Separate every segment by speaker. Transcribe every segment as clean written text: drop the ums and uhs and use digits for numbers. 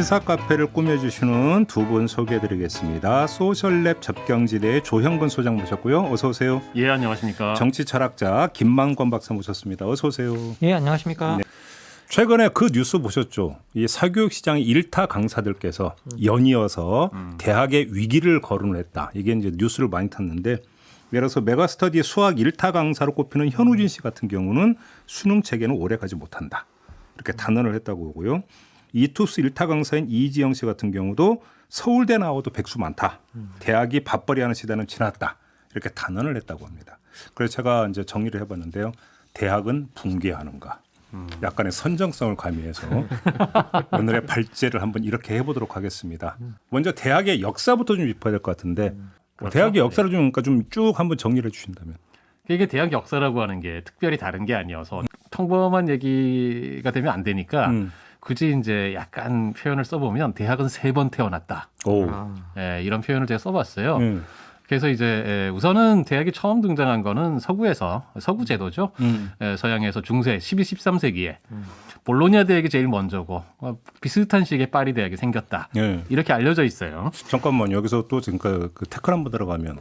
Speaker 1: 시사 카페를 꾸며주시는 두 분 소개해드리겠습니다. 소셜랩 접경지대의 조형근 소장 모셨고요. 어서 오세요.
Speaker 2: 예, 안녕하십니까.
Speaker 1: 정치 철학자 김만권 박사 모셨습니다. 어서 오세요.
Speaker 3: 예, 안녕하십니까.
Speaker 1: 네. 최근에 그 뉴스 보셨죠? 이 사교육 시장의 일타 강사들께서 연이어서 대학의 위기를 거론을 했다. 이게 이제 뉴스를 많이 탔는데, 예를 들어서 메가스터디의 수학 일타 강사로 꼽히는 현우진 씨 같은 경우는 수능 체계는 오래 가지 못한다. 이렇게 단언을 했다고 하고요. 이투스 일타 강사인 이지영 씨 같은 경우도 서울대 나와도 백수 많다. 대학이 밥벌이하는 시대는 지났다. 이렇게 단언을 했다고 합니다. 그래서 제가 이제 정리를 해봤는데요. 대학은 붕괴하는가? 약간의 선정성을 가미해서 오늘의 발제를 한번 이렇게 해보도록 하겠습니다. 먼저 대학의 역사부터 좀 짚어야 될 것 같은데,
Speaker 2: 그렇죠?
Speaker 1: 대학의 역사를 좀 쭉 한번 정리를 해주신다면.
Speaker 2: 이게 대학 역사라고 하는 게 특별히 다른 게 아니어서 평범한 얘기가 되면 안 되니까 굳이 이제 약간 표현을 써보면 대학은 3번 태어났다.
Speaker 1: 오.
Speaker 2: 예, 이런 표현을 제가 써봤어요. 그래서 이제 우선은 대학이 처음 등장한 거는 서구에서 서구 제도죠. 서양에서 중세 12, 13세기에 볼로냐 대학이 제일 먼저고 비슷한 시기에 파리 대학이 생겼다. 이렇게 알려져 있어요.
Speaker 1: 잠깐만, 여기서 또 지금 그 태클 한번 들어가면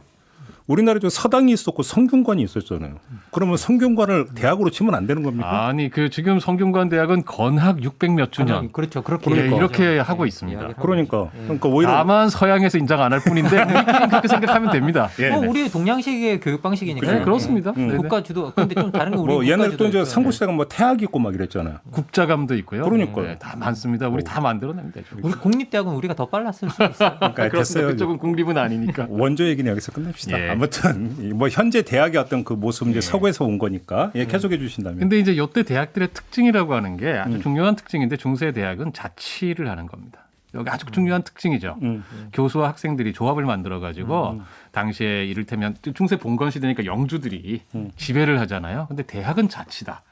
Speaker 1: 우리나라에 서당이 있었고 성균관이 있었잖아요. 그러면 성균관을 대학으로 치면 안 되는 겁니까?
Speaker 2: 아니 그 지금 성균관 대학은 건학 600몇 주년
Speaker 3: 그렇죠. 그렇게
Speaker 2: 예, 이렇게 하고 있습니다.
Speaker 1: 그러니까 오히려
Speaker 2: 다만 서양에서 인정 안 할 뿐인데 우리끼리 그렇게 생각하면 됩니다.
Speaker 1: 예, 네.
Speaker 3: 우리 동양식의 교육 방식이니까.
Speaker 2: 네, 그렇습니다.
Speaker 3: 국가 주도. 근데 좀 다른 게 우리
Speaker 1: 뭐
Speaker 3: 국가
Speaker 1: 옛날에 또
Speaker 3: 주도
Speaker 1: 이제
Speaker 3: 있죠.
Speaker 1: 삼국시대가 뭐 태학 있고 막 이랬잖아요.
Speaker 2: 국자감도 있고요.
Speaker 1: 그러니까요.
Speaker 2: 네, 다 많습니다. 우리 다 만들어내면 되죠.
Speaker 3: 우리 국립대학은 우리가 더 빨랐을 수도 있어요.
Speaker 1: 그러니까
Speaker 2: 그렇습니다.
Speaker 1: 됐어요.
Speaker 2: 그쪽은 공립은 아니니까.
Speaker 1: 원조 얘기는 여기서 끝냅시다.
Speaker 2: 예.
Speaker 1: 아무튼 뭐 현재 대학의 어떤 그 모습 이제 서구에서 온 거니까 계속해 주신다면.
Speaker 2: 근데 이제 이때 대학들의 특징이라고 하는 게 아주 중요한 특징인데 중세 대학은 자치를 하는 겁니다. 여기 아주 중요한 특징이죠. 교수와 학생들이 조합을 만들어 가지고 당시에 이를테면 중세 봉건 시대니까 영주들이 지배를 하잖아요. 근데 대학은 자치다.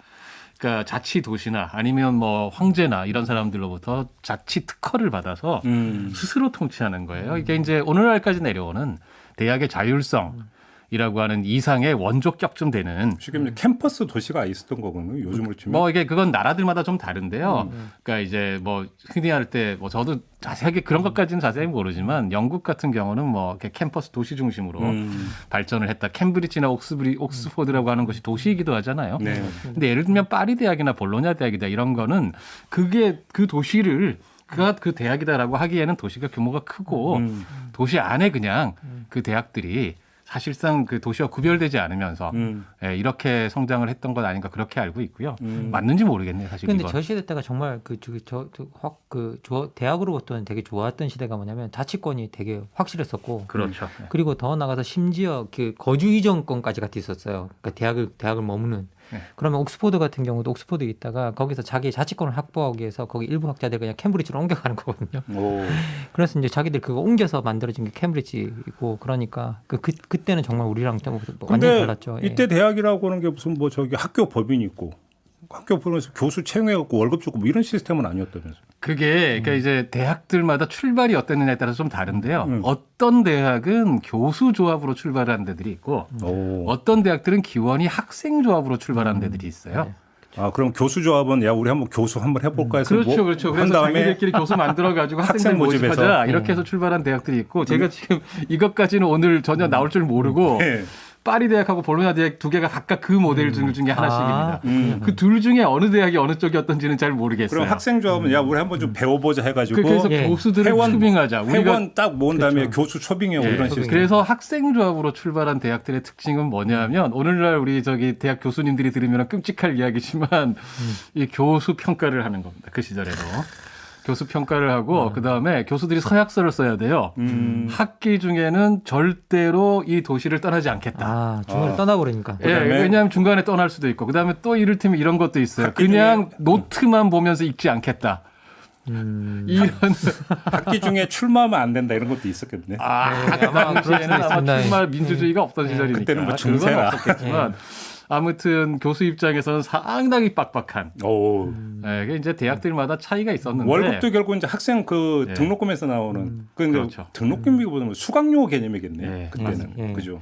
Speaker 2: 그러니까 자치 도시나 아니면 뭐 황제나 이런 사람들로부터 자치 특허를 받아서 스스로 통치하는 거예요. 이게 이제 오늘날까지 내려오는 대학의 자율성. 이라고 하는 이상의 원조격쯤 되는
Speaker 1: 지금 캠퍼스 도시가 있었던 거군요. 요즘으로 치면.
Speaker 2: 뭐 이게 그건 나라들마다 좀 다른데요. 그러니까 이제 뭐 흔히 할 때 뭐 저도 자세하게 그런 것까지는 자세히 모르지만 영국 같은 경우는 뭐 이렇게 캠퍼스 도시 중심으로 발전을 했다. 캠브리지나 옥스포드라고 하는 것이 도시이기도 하잖아요.
Speaker 1: 네.
Speaker 2: 근데 예를 들면 파리 대학이나 볼로냐 대학이다 이런 거는 그게 그 도시를 그 대학이다라고 하기에는 도시가 규모가 크고 도시 안에 그냥 그 대학들이 사실상 그 도시와 구별되지 않으면서 이렇게 성장을 했던 것 아닌가 그렇게 알고 있고요. 맞는지 모르겠네요, 사실.
Speaker 3: 근데
Speaker 2: 이건.
Speaker 3: 저 시대 때가 정말 대학으로부터는 되게 좋았던 시대가 뭐냐면 자치권이 되게 확실했었고,
Speaker 2: 그렇죠.
Speaker 3: 그리고 더 나가서 심지어 그 거주 이전권까지 같이 있었어요. 그러니까 대학을 머무는. 그러면 옥스포드 같은 경우도 옥스포드에 있다가 거기서 자기 자치권을 확보하기 위해서 거기 일부 학자들 그냥 캠브리지로 옮겨가는 거거든요.
Speaker 1: 오.
Speaker 3: 그래서 이제 자기들 그거 옮겨서 만들어진 게 캠브리지이고, 그러니까 그때는 정말 우리랑 좀 완전히
Speaker 1: 근데
Speaker 3: 달랐죠.
Speaker 1: 이때 대학이라고 하는 게 무슨 뭐 저기 학교 법인이 있고 학교 법인에서 교수 채용해갖고 월급 주고 뭐 이런 시스템은 아니었다면서요.
Speaker 2: 그게 그러니까 이제 대학들마다 출발이 어땠느냐에 따라서 좀 다른데요. 어떤 대학은 교수 조합으로 출발하는 데들이 있고 어떤 대학들은 기원이 학생 조합으로 출발하는 데들이 있어요.
Speaker 1: 아, 그럼 교수 조합은 야 우리 한번 교수 한번 해볼까 해서
Speaker 2: 그렇죠, 그렇죠.
Speaker 1: 한
Speaker 2: 그래서
Speaker 1: 다음에
Speaker 2: 자기들끼리 교수 만들어가지고 학생들
Speaker 1: 학생 모집해서.
Speaker 2: 모집하자 이렇게 해서 출발한 대학들이 있고 제가 지금 이것까지는 오늘 전혀 나올 줄 모르고
Speaker 1: 네.
Speaker 2: 파리 대학하고 볼로냐 대학 두 개가 각각 그 모델 중에 하나씩입니다. 그 둘 중에 어느 대학이 어느 쪽이었던지는 잘 모르겠어요.
Speaker 1: 그럼 학생 조합은 야 우리 한번 좀 배워보자 해가지고
Speaker 2: 그래서 교수들을 초빙하자.
Speaker 1: 회원 딱 모은 다음에
Speaker 3: 그렇죠.
Speaker 1: 교수 초빙하고
Speaker 2: 예,
Speaker 1: 이런 시스템.
Speaker 2: 그래서 학생 조합으로 출발한 대학들의 특징은 뭐냐면 오늘날 우리 저기 대학 교수님들이 들으면 끔찍할 이야기지만 이 교수 평가를 하는 겁니다. 그 시절에도. 교수 평가를 하고 그다음에 교수들이 서약서를 써야 돼요. 학기 중에는 절대로 이 도시를 떠나지 않겠다.
Speaker 3: 중간에 떠나버리니까.
Speaker 2: 예, 왜냐하면 중간에 떠날 수도 있고 그다음에 또 이를테면 이런 것도 있어요. 그냥 노트만 보면서 읽지 않겠다. 이런
Speaker 1: 학기 중에 출마하면 안 된다 이런 것도 있었겠네.
Speaker 2: 그 당시에는 아마 정말 민주주의가 없던 시절이니까
Speaker 1: 그때는 뭐
Speaker 2: 그건
Speaker 1: 중세라.
Speaker 2: 없었겠지만 아무튼 교수 입장에서는 상당히 빡빡한.
Speaker 1: 오.
Speaker 2: 네, 이게 이제 대학들마다 차이가 있었는데
Speaker 1: 월급도 결국 이제 학생 그
Speaker 2: 예.
Speaker 1: 등록금에서 나오는 그
Speaker 2: 그렇죠.
Speaker 1: 등록금이보다는 수강료 개념이겠네.
Speaker 2: 예.
Speaker 1: 그때는
Speaker 3: 예.
Speaker 1: 그죠.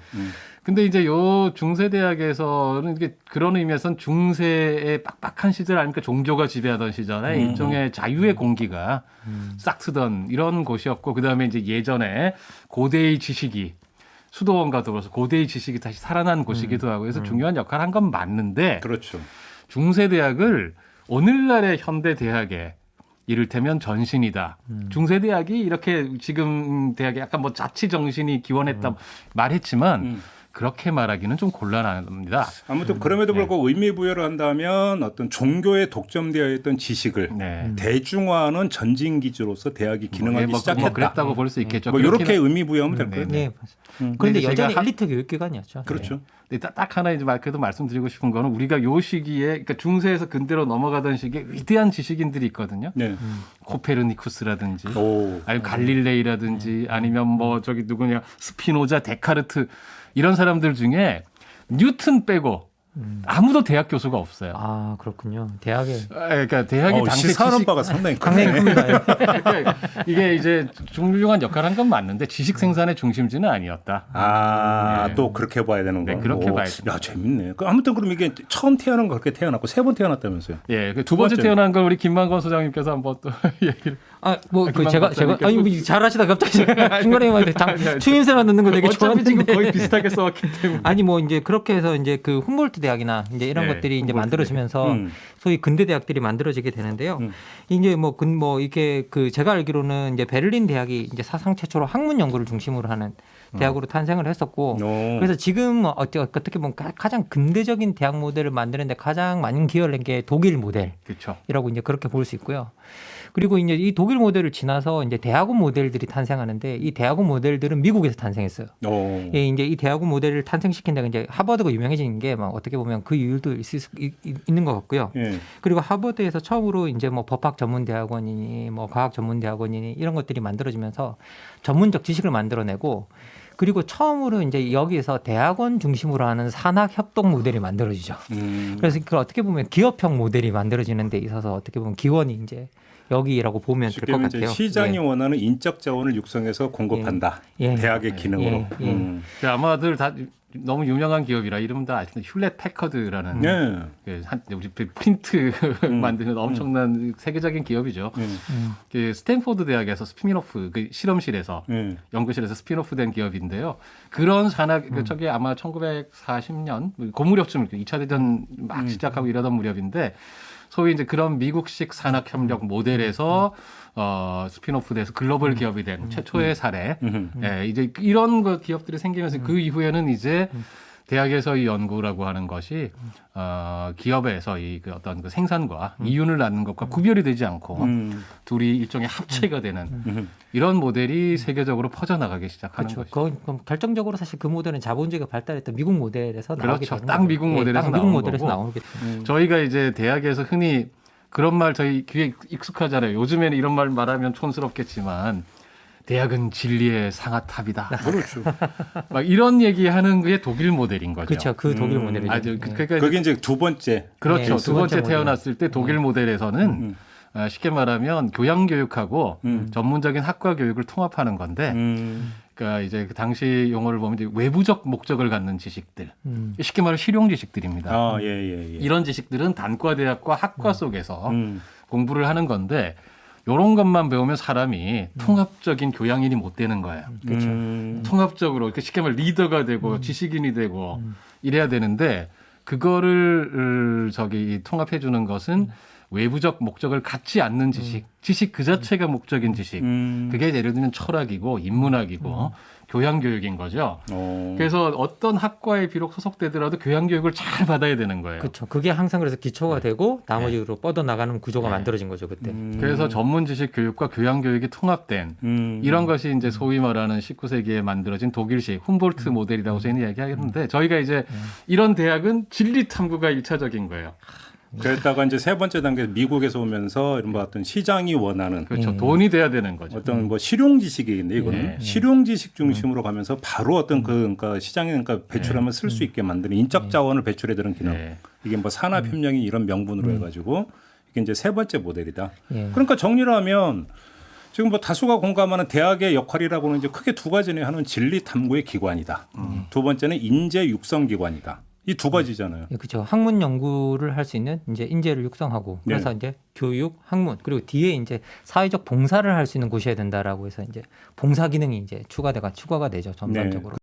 Speaker 2: 근데 이제 요 중세대학에서는 이게 그런 의미에서는 중세의 빡빡한 시절 아닙니까? 종교가 지배하던 시절에 일종의 자유의 공기가 싹 트던 이런 곳이었고 그다음에 이제 예전에 고대의 지식이 수도원과 더불어서 고대의 지식이 다시 살아난 곳이기도 하고 해서 중요한 역할을 한 건 맞는데
Speaker 1: 그렇죠.
Speaker 2: 중세대학을 오늘날의 현대대학에 이를테면 전신이다. 중세대학이 이렇게 지금 대학에 약간 뭐 자치 정신이 기원했다 말했지만 그렇게 말하기는 좀 곤란합니다.
Speaker 1: 아무튼 그럼에도 불구하고 의미 부여를 한다면 어떤 종교에 독점되어 있던 지식을
Speaker 2: 네.
Speaker 1: 대중화하는 전진 기지로서 대학이 기능하기
Speaker 2: 뭐
Speaker 1: 시작했다.
Speaker 2: 그랬다고 볼 수 있겠죠.
Speaker 1: 뭐 이렇게
Speaker 2: 그렇게는-
Speaker 1: 의미 부여하면 될 거예요.
Speaker 3: 네, 맞습니다.
Speaker 2: 근데
Speaker 3: 그런데
Speaker 2: 이제
Speaker 3: 여전히
Speaker 2: 제가
Speaker 3: 엘리트 교육기관이었죠.
Speaker 1: 그렇죠.
Speaker 2: 네, 딱 하나 이제 그래도 말씀드리고 싶은 거는 우리가 요 시기에 그러니까 중세에서 근대로 넘어가던 시기에 위대한 지식인들이 있거든요.
Speaker 1: 네.
Speaker 2: 코페르니쿠스라든지
Speaker 1: 오.
Speaker 2: 아니면 갈릴레이라든지 아니면 뭐 저기 누구냐 스피노자, 데카르트 이런 사람들 중에 뉴튼 빼고 아무도 대학 교수가 없어요.
Speaker 3: 아 그렇군요. 대학에
Speaker 2: 그러니까 대학이 당시
Speaker 1: 시사하는 바가 상당히
Speaker 3: 강냉
Speaker 1: 크네.
Speaker 3: 큽니다.
Speaker 2: 그러니까 이게 이제 훌륭한 역할을 한 건 맞는데 지식 생산의 중심지는 아니었다.
Speaker 1: 아,
Speaker 2: 네.
Speaker 1: 또 그렇게 봐야 되는 거.
Speaker 2: 네, 그렇게 봐야 됩니다.
Speaker 1: 야, 재밌네. 아무튼 그럼 이게 처음 태어난 거 그렇게 태어났고 세 번 태어났다면서요?
Speaker 2: 예, 그 두 번째
Speaker 1: 번째는?
Speaker 2: 태어난 걸 우리 김만건 소장님께서 한번 또 얘기를.
Speaker 3: 아뭐
Speaker 2: 김만건
Speaker 3: 제가
Speaker 2: 박사님께서
Speaker 3: 아니 뭐 잘하시다 갑자기 중간에 막 추임새만 넣는 거 되게
Speaker 2: 어차피 지금
Speaker 3: 좋아하는데
Speaker 2: 거의 비슷하게 써왔기 때문에.
Speaker 3: 아니 뭐 이제 그렇게 해서 이제 그 훔볼트 대학이나 이제 이런
Speaker 2: 네,
Speaker 3: 것들이 이제
Speaker 2: 훔볼트
Speaker 3: 만들어지면서 소위 근대 대학들이 만들어지게 되는데요. 이제 뭐 이게 그 제가 알기로는 이제 베를린 대학이 이제 사상 최초로 학문 연구를 중심으로 하는 대학으로 탄생을 했었고 그래서 지금 어떻게 보면 가장 근대적인 대학 모델을 만드는데 가장 많은 기여를 한 게 독일 모델이라고
Speaker 2: 그렇죠.
Speaker 3: 이제 그렇게 볼 수 있고요. 그리고 이제 이 독일 모델을 지나서 이제 대학원 모델들이 탄생하는데 이 대학원 모델들은 미국에서 탄생했어요.
Speaker 1: 오.
Speaker 3: 예, 이제 이 대학원 모델을 탄생시킨 데가 이제 하버드가 유명해진 게 막 어떻게 보면 그 이유도 있는 것 같고요.
Speaker 1: 예.
Speaker 3: 그리고 하버드에서 처음으로 이제 뭐 법학 전문 대학원이니 뭐 과학 전문 대학원이니 이런 것들이 만들어지면서 전문적 지식을 만들어내고 그리고 처음으로 이제 여기에서 대학원 중심으로 하는 산학 협동 모델이 만들어지죠. 그래서 그걸 어떻게 보면 기업형 모델이 만들어지는 데 있어서 어떻게 보면 기원이 이제 여기라고 보면 될
Speaker 1: 쉽게
Speaker 3: 것
Speaker 1: 말하면 이제
Speaker 3: 같아요.
Speaker 1: 시장이
Speaker 3: 예.
Speaker 1: 원하는 인적 자원을 육성해서 공급한다.
Speaker 3: 예.
Speaker 1: 대학의 기능으로.
Speaker 3: 예. 예.
Speaker 2: 아마들 다 너무 유명한 기업이라 이름 다 아시는 휴렛 패커드라는
Speaker 1: 예.
Speaker 2: 그 우리 프린트 만드는 엄청난 세계적인 기업이죠.
Speaker 1: 예.
Speaker 2: 그 스탠포드 대학에서 스피노프 그 실험실에서
Speaker 1: 예.
Speaker 2: 연구실에서 스피노프된 기업인데요. 그런 산학 그 저게 아마 1940년 고무렵쯤 2차 대전 막 시작하고 이러던 무렵인데 소위 이제 그런 미국식 산학 협력 모델에서 스피노프돼서 글로벌 기업이 된 최초의 사례. 예, 이제 이런 거 기업들이 생기면서 그 이후에는 이제 대학에서 이 연구라고 하는 것이 기업에서 그 어떤 그 생산과 이윤을 낳는 것과 구별이 되지 않고 둘이 일종의 합체가 되는 이런 모델이 세계적으로 퍼져나가기 시작하는
Speaker 3: 그렇죠.
Speaker 2: 것이죠.
Speaker 3: 그건 결정적으로 사실 그 모델은 자본주의가 발달했던 미국 모델에서 나오게
Speaker 2: 그렇죠.
Speaker 3: 되는
Speaker 2: 딱
Speaker 3: 거죠.
Speaker 2: 미국
Speaker 3: 예,
Speaker 2: 모델에서
Speaker 3: 딱 미국
Speaker 2: 나오는
Speaker 3: 모델에서
Speaker 2: 거고.
Speaker 3: 나오게 되는
Speaker 2: 저희가 이제 대학에서 흔히 그런 말 저희 귀에 익숙하잖아요. 요즘에는 이런 말 말하면 촌스럽겠지만 대학은 진리의 상아탑이다.
Speaker 1: 그렇죠.
Speaker 2: 막 이런 얘기하는 게 독일 모델인 거죠.
Speaker 3: 그렇죠. 그 독일 모델이죠.
Speaker 2: 아주
Speaker 3: 예.
Speaker 2: 그러니까
Speaker 1: 그게 이제 두 번째.
Speaker 2: 그렇죠.
Speaker 3: 네,
Speaker 2: 두 번째
Speaker 3: 모델.
Speaker 2: 태어났을 때 독일 모델에서는 쉽게 말하면 교양 교육하고 전문적인 학과 교육을 통합하는 건데, 그러니까 이제 그 당시 용어를 보면 이제 외부적 목적을 갖는 지식들, 쉽게 말하면 실용 지식들입니다.
Speaker 1: 아, 예, 예, 예.
Speaker 2: 이런 지식들은 단과 대학과 학과 속에서 공부를 하는 건데. 이런 것만 배우면 사람이 통합적인 교양인이 못 되는 거예요.
Speaker 3: 그렇죠.
Speaker 2: 통합적으로 이렇게 쉽게 말하면 리더가 되고 지식인이 되고 이래야 되는데 그거를 통합해 주는 것은 외부적 목적을 갖지 않는 지식, 지식 그 자체가 목적인 지식. 그게 예를 들면 철학이고 인문학이고 교양 교육인 거죠. 그래서 어떤 학과에 비록 소속되더라도 교양 교육을 잘 받아야 되는 거예요.
Speaker 3: 그렇죠. 그게 항상 그래서 기초가 되고 나머지로 뻗어 나가는 구조가 만들어진 거죠 그때.
Speaker 2: 그래서 전문 지식 교육과 교양 교육이 통합된 이런 것이 이제 소위 말하는 19세기에 만들어진 독일식 훔볼트 모델이라고 저희는 얘기하는데 저희가 이제 이런 대학은 진리 탐구가 1차적인 거예요.
Speaker 1: 그랬다가 이제 세 번째 단계 미국에서 오면서 이런 뭐 어떤 시장이 원하는
Speaker 2: 그렇죠. 돈이 돼야 되는 거죠.
Speaker 1: 어떤 뭐 실용 지식인데 이거는
Speaker 2: 예.
Speaker 1: 실용 지식 중심으로 가면서 바로 어떤 그러니까 시장에 그러니까 배출하면 쓸 수 있게 만드는 인적 자원을 배출해 드는 기능.
Speaker 2: 예.
Speaker 1: 이게 뭐 산업 협력이 이런 명분으로 해가지고 이게 이제 세 번째 모델이다.
Speaker 3: 예.
Speaker 1: 그러니까 정리를 하면 지금 뭐 다수가 공감하는 대학의 역할이라고는 이제 크게 두 가지는 하나는 진리 탐구의 기관이다. 두 번째는 인재 육성 기관이다. 이 두 가지잖아요.
Speaker 3: 예, 그렇죠. 학문 연구를 할 수 있는 이제 인재를 육성하고 그래서 이제 교육, 학문 그리고 뒤에 이제 사회적 봉사를 할 수 있는 곳이어야 된다라고 해서 이제 봉사 기능이 이제 추가가 되죠. 점선적으로.